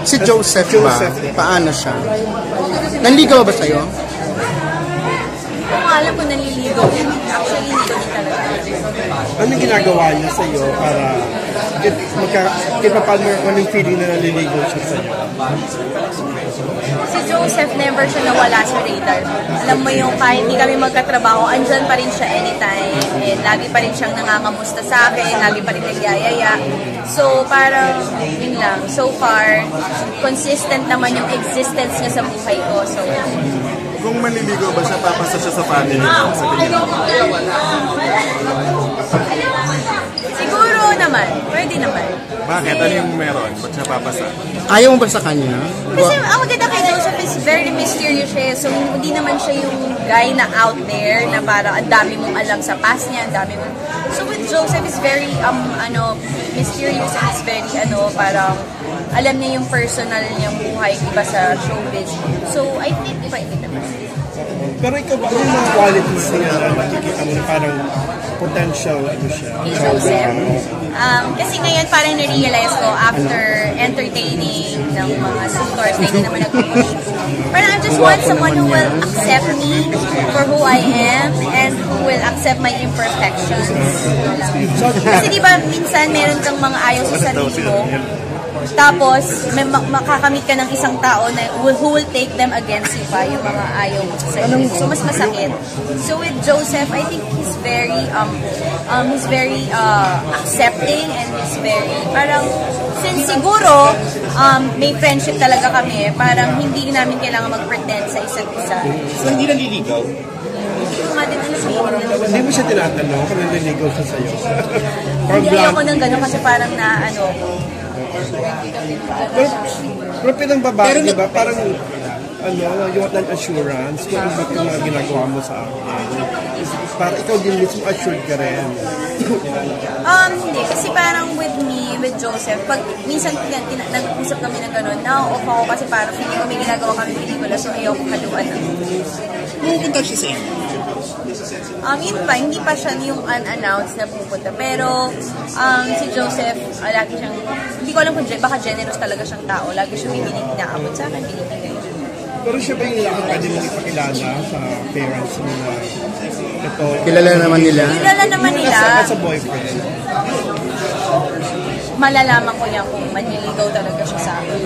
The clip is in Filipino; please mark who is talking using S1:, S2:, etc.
S1: Si Joseph ba? Paano siya? Nanligaw ba sa'yo?
S2: Kung alam ko naliligaw, actually hindi ko din talaga.
S3: Ano ginagawa niya sa'yo para paano yung feeling na naliligaw siya sa'yo?
S2: Si Joseph never siya nawala sa radar. Alam mo yung kahit hindi kami magkatrabaho, andyan pa rin siya anytime. And lagi pa rin siyang nangangamusta sa akin, lagi pa rin nagyayaya. So parang yun lang. So far, consistent naman yung existence niya sa buhay ko. So
S4: kung manliligaw ba siya, papasa siya sa family mo sa tingin mo?
S2: Siguro naman. Pwede naman.
S4: Bakit? Ano yung meron? Ba't siya papasa?
S1: Ayaw mo ba sa kanya?
S2: Kasi ang maganda kay Joseph is very mysterious siya. So hindi naman siya yung guy na out there na parang ang dami mong alam sa past niya, ang dami mong... So with Joseph is very mysterious and is very parang alam niya yung personal niyang buhay, iba sa showbiz. So I think pwede naman.
S3: Pero ikaw ba, ano yung mga qualities niya na nakikita mo na parang potential siya?
S2: Kay Joseph. Kasi ngayon parang na-realize ko after entertaining ng mga suitors na hindi naman nag-compete. Parang I just want someone who will accept me for who I am and who will accept my imperfections. Kasi diba minsan meron kang mga ayaw sa sarili mo, tapos may makakamit ka ng isang tao na who will take them against you pa, yung mga ayaw mo sa sarili. So mas masakit. So with Joseph, I think he's very accepting and he's very parang since siguro may friendship talaga kami, parang hindi namin kailangan mag-pretend sa isa't isa.
S5: So hindi naliligaw?
S2: Hindi ko nga din alam.
S3: Hindi mo siya tinatanong kung naliligaw siya sa'yo?
S2: Hindi ayoko ng gano'n kasi parang
S3: Pero pinang babae, di ba? Parang, you want an assurance kung ano yung mga ginagawa mo sa akin. Parang ikaw din mismo assured ka rin.
S2: Hindi. Kasi parang with Joseph, pag minsan nag-usap kami ng gano'n, na-off ako kasi parang hindi ko may ginagawa kami pelikula, so ayoko haluan na.
S5: Pupunta siya sa inyo?
S2: Yun pa, hindi pa siya yung unannounced na pupunta. Pero si Joseph, lagi siyang, hindi ko alam kung baka generous talaga siyang tao. Lagi siyang inaabot sa akin, binibigay.
S3: Pero siya ba yung pwede mong ipakilala sa parents mo na ito?
S1: Kilala naman nila?
S2: Kilala naman nila.
S3: As a boyfriend?
S2: Malalaman ko niya kung manliligaw talaga siya sa akin.